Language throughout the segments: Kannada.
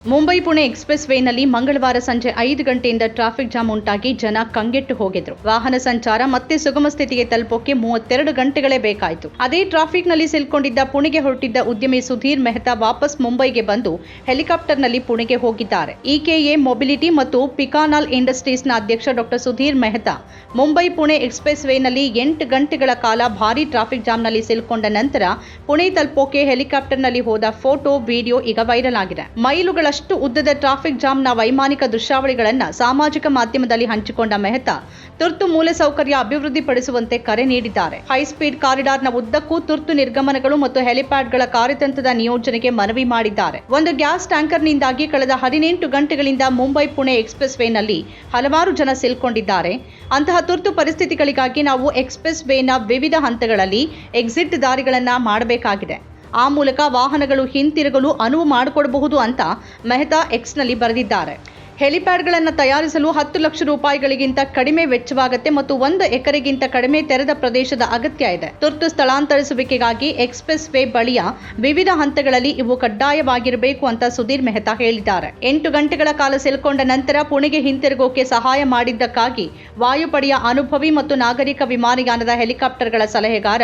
ಮುಂಬೈ ಪುಣೆ ಎಕ್ಸ್‌ಪ್ರೆಸ್ ವೇನಲ್ಲಿ ಮಂಗಳವಾರ ಸಂಜೆ 5 ಗಂಟೆಯಿಂದ ಟ್ರಾಫಿಕ್ ಜಾಮ್ ಉಂಟಾಗಿ ಜನ ಕಂಗೆಟ್ಟು ಹೋಗಿದ್ರು. ವಾಹನ ಸಂಚಾರ ಮತ್ತೆ ಸುಗಮ ಸ್ಥಿತಿಗೆ ತಲುಪೋಕೆ 32 ಗಂಟೆಗಳೇ ಬೇಕಾಯಿತು. ಅದೇ ಟ್ರಾಫಿಕ್ನಲ್ಲಿ ಸಿಲುಕೊಂಡಿದ್ದ ಪುಣೆಗೆ ಹೊರಟಿದ್ದ ಉದ್ಯಮಿ ಸುಧೀರ್ ಮೆಹ್ತಾ ವಾಪಸ್ ಮುಂಬೈಗೆ ಬಂದು ಹೆಲಿಕಾಪ್ಟರ್ನಲ್ಲಿ ಪುಣೆಗೆ ಹೋಗಿದ್ದಾರೆ. ಇಕೆಎ ಮೊಬಿಲಿಟಿ ಮತ್ತು ಪಿಕಾನಾಲ್ ಇಂಡಸ್ಟ್ರೀಸ್ನ ಅಧ್ಯಕ್ಷ ಡಾಕ್ಟರ್ ಸುಧೀರ್ ಮೆಹ್ತಾ ಮುಂಬೈ ಪುಣೆ ಎಕ್ಸ್‌ಪ್ರೆಸ್ ವೇನಲ್ಲಿ 8 ಗಂಟೆಗಳ ಕಾಲ ಭಾರೀ ಟ್ರಾಫಿಕ್ ಜಾಮ್ನಲ್ಲಿ ಸಿಲುಕೊಂಡ ನಂತರ ಪುಣೆ ತಲುಪೋಕೆ ಹೆಲಿಕಾಪ್ಟರ್ನಲ್ಲಿ ಹೋದ ಫೋಟೋ ವಿಡಿಯೋ ಈಗ ವೈರಲ್ ಆಗಿದೆ. ಮೈಲುಗಳಷ್ಟು ಉದ್ದದ ಟ್ರಾಫಿಕ್ ಜಾಮ್ನ ವೈಮಾನಿಕ ದೃಶ್ಯಾವಳಿಗಳನ್ನು ಸಾಮಾಜಿಕ ಮಾಧ್ಯಮದಲ್ಲಿ ಹಂಚಿಕೊಂಡ ಮೆಹ್ತಾ ತುರ್ತು ಮೂಲಸೌಕರ್ಯ ಅಭಿವೃದ್ಧಿಪಡಿಸುವಂತೆ ಕರೆ ನೀಡಿದ್ದಾರೆ. ಹೈಸ್ಪೀಡ್ ಕಾರಿಡಾರ್ನ ಉದ್ದಕ್ಕೂ ತುರ್ತು ನಿರ್ಗಮನಗಳು ಮತ್ತು ಹೆಲಿಪ್ಯಾಡ್ಗಳ ಕಾರ್ಯತಂತ್ರದ ನಿಯೋಜನೆಗೆ ಮನವಿ ಮಾಡಿದ್ದಾರೆ. ಒಂದು ಗ್ಯಾಸ್ ಟ್ಯಾಂಕರ್ನಿಂದಾಗಿ ಕಳೆದ 18 ಗಂಟೆಗಳಿಂದ ಮುಂಬೈ ಪುಣೆ ಎಕ್ಸ್‌ಪ್ರೆಸ್ ವೇನಲ್ಲಿ ಹಲವಾರು ಜನ ಸಿಲುಕೊಂಡಿದ್ದಾರೆ. ಅಂತಹ ತುರ್ತು ಪರಿಸ್ಥಿತಿಗಳಿಗಾಗಿ ನಾವು ಎಕ್ಸ್‌ಪ್ರೆಸ್ ವೇನ ವಿವಿಧ ಹಂತಗಳಲ್ಲಿ ಎಕ್ಸಿಟ್ ದಾರಿಗಳನ್ನು ಮಾಡಬೇಕಾಗಿದೆ. ಆ ಮೂಲಕ ವಾಹನಗಳು ಹಿಂತಿರುಗಲು ಅನುವು ಮಾಡಿಕೊಡಬಹುದು ಅಂತ ಮೆಹ್ತಾ ಎಕ್ಸ್‌ನಲ್ಲಿ ಬರೆದಿದ್ದಾರೆ. ಹೆಲಿಪ್ಯಾಡ್ಗಳನ್ನು ತಯಾರಿಸಲು 10 ಲಕ್ಷ ರೂಪಾಯಿಗಳಿಗಿಂತ ಕಡಿಮೆ ವೆಚ್ಚವಾಗುತ್ತೆ ಮತ್ತು 1 ಎಕರೆಗಿಂತ ಕಡಿಮೆ ತೆರೆದ ಪ್ರದೇಶದ ಅಗತ್ಯ ಇದೆ. ತುರ್ತು ಸ್ಥಳಾಂತರಿಸುವಿಕೆಗಾಗಿ ಎಕ್ಸ್‌ಪ್ರೆಸ್ ವೇ ಬಳಿಯ ವಿವಿಧ ಹಂತಗಳಲ್ಲಿ ಇವು ಕಡ್ಡಾಯವಾಗಿರಬೇಕು ಅಂತ ಸುಧೀರ್ ಮೆಹ್ತಾ ಹೇಳಿದ್ದಾರೆ. 8 ಗಂಟೆಗಳ ಕಾಲ ಸಿಲುಕೊಂಡ ನಂತರ ಪುಣೆಗೆ ಹಿಂತಿರುಗೋಕೆ ಸಹಾಯ ಮಾಡಿದ್ದಕ್ಕಾಗಿ ವಾಯುಪಡೆಯ ಅನುಭವಿ ಮತ್ತು ನಾಗರಿಕ ವಿಮಾನಯಾನದ ಹೆಲಿಕಾಪ್ಟರ್ಗಳ ಸಲಹೆಗಾರ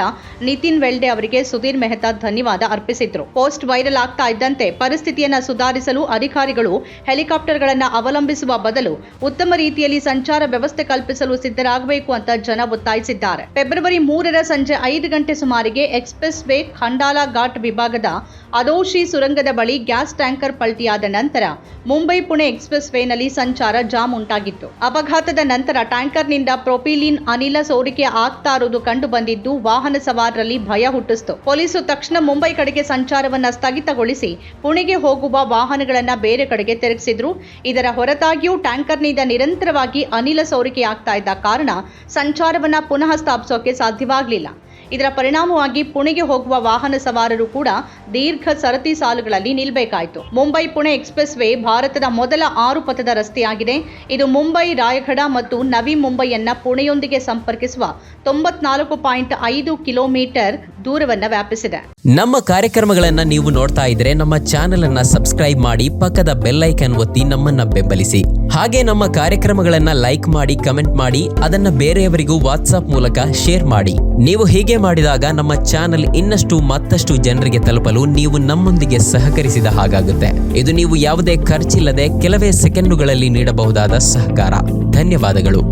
ನಿತಿನ್ ವೆಲ್ಡೆ ಅವರಿಗೆ ಸುಧೀರ್ ಮೆಹ್ತಾ ಧನ್ಯವಾದ ಅರ್ಪಿಸಿದ್ರು. ಪೋಸ್ಟ್ ವೈರಲ್ ಆಗ್ತಾ ಇದ್ದಂತೆ ಪರಿಸ್ಥಿತಿಯನ್ನು ಸುಧಾರಿಸಲು ಅಧಿಕಾರಿಗಳು ಹೆಲಿಕಾಪ್ಟರ್ಗಳನ್ನು ಅವಲಂಬಿಸುವ ಬದಲು ಉತ್ತಮ ರೀತಿಯಲ್ಲಿ ಸಂಚಾರ ವ್ಯವಸ್ಥೆ ಕಲ್ಪಿಸಲು ಸಿದ್ಧರಾಗಬೇಕು ಅಂತ ಜನ ಒತ್ತಾಯಿಸಿದ್ದಾರೆ. ಫೆಬ್ರವರಿ 3ರ ಸಂಜೆ 5 ಗಂಟೆ ಸುಮಾರಿಗೆ ಎಕ್ಸ್‌ಪ್ರೆಸ್ ವೇ ಖಂಡಾಲಾ ಘಾಟ್ ವಿಭಾಗದ ಅದೋಶಿ ಸುರಂಗದ ಬಳಿ ಗ್ಯಾಸ್ ಟ್ಯಾಂಕರ್ ಪಲ್ಟಿಯಾದ ನಂತರ ಮುಂಬೈ ಪುಣೆ ಎಕ್ಸ್‌ಪ್ರೆಸ್ ವೇನಲ್ಲಿ ಸಂಚಾರ ಜಾಮ್ ಉಂಟಾಗಿತ್ತು. ಅಪಘಾತದ ನಂತರ ಟ್ಯಾಂಕರ್ನಿಂದ ಪ್ರೊಪಿಲೀನ್ ಅನಿಲ ಸೋರಿಕೆ ಆಗ್ತಾ ಇರುವುದು ಕಂಡು ಬಂದಿದ್ದು ವಾಹನ ಸವಾರರಲ್ಲಿ ಭಯ ಹುಟ್ಟಿಸಿತು. ಪೊಲೀಸರು ತಕ್ಷಣ ಮುಂಬೈ ಕಡೆಗೆ ಸಂಚಾರವನ್ನ ಸ್ಥಗಿತಗೊಳಿಸಿ ಪುಣೆಗೆ ಹೋಗುವ ವಾಹನಗಳನ್ನ ಬೇರೆ ಕಡೆಗೆ ತಿರುಗಿಸಿದ್ರು. ಇದರ ಹೊರತಾಗಿಯೂ ಟ್ಯಾಂಕರ್ನಿಂದ ನಿರಂತರವಾಗಿ ಅನಿಲ ಸೋರಿಕೆಯಾಗ್ತಾ ಇದ್ದ ಕಾರಣ ಸಂಚಾರವನ್ನ ಪುನಃ ಸ್ಥಾಪಿಸೋಕೆ ಸಾಧ್ಯವಾಗಲಿಲ್ಲ. ಇದರ ಪರಿಣಾಮವಾಗಿ ಪುಣೆಗೆ ಹೋಗುವ ವಾಹನ ಸವಾರರು ಕೂಡ ದೀರ್ಘ ಸರತಿ ಸಾಲುಗಳಲ್ಲಿ ನಿಲ್ಲಬೇಕಾಯಿತು. ಮುಂಬೈ ಪುಣೆ ಎಕ್ಸ್‌ಪ್ರೆಸ್ ವೇ ಭಾರತದ ಮೊದಲ 6 ಪಥದ ರಸ್ತೆಯಾಗಿದೆ. ಇದು ಮುಂಬೈ, ರಾಯಗಢ ಮತ್ತು ನವಿ ಮುಂಬೈಯನ್ನ ಪುಣೆಯೊಂದಿಗೆ ಸಂಪರ್ಕಿಸುವ 94.5 ಕಿಲೋಮೀಟರ್ ದೂರವನ್ನು ವ್ಯಾಪಿಸಿದೆ. ನಮ್ಮ ಕಾರ್ಯಕ್ರಮಗಳನ್ನ ನೀವು ನೋಡ್ತಾ ಇದ್ರೆ ನಮ್ಮ ಚಾನೆಲ್ ಅನ್ನ ಸಬ್ಸ್ಕ್ರೈಬ್ ಮಾಡಿ, ಪಕ್ಕದ ಬೆಲ್ ಐಕಾನ್ ಒತ್ತಿ ನಮ್ಮನ್ನ ಬೆಂಬಲಿಸಿ. ಹಾಗೆ ನಮ್ಮ ಕಾರ್ಯಕ್ರಮಗಳನ್ನ ಲೈಕ್ ಮಾಡಿ, ಕಮೆಂಟ್ ಮಾಡಿ, ಅದನ್ನ ಬೇರೆಯವರಿಗೂ ವಾಟ್ಸ್ಆಪ್ ಮೂಲಕ ಶೇರ್ ಮಾಡಿ. ನೀವು ಹೀಗೆ ಮಾಡಿದಾಗ ನಮ್ಮ ಚಾನೆಲ್ ಮತ್ತಷ್ಟು ಜನರಿಗೆ ತಲುಪಲು ನೀವು ನಮ್ಮೊಂದಿಗೆ ಸಹಕರಿಸಿದ ಹಾಗಾಗುತ್ತೆ. ಇದು ನೀವು ಯಾವುದೇ ಖರ್ಚಿಲ್ಲದೆ ಕೆಲವೇ ಸೆಕೆಂಡುಗಳಲ್ಲಿ ನೀಡಬಹುದಾದ ಸಹಕಾರ. ಧನ್ಯವಾದಗಳು.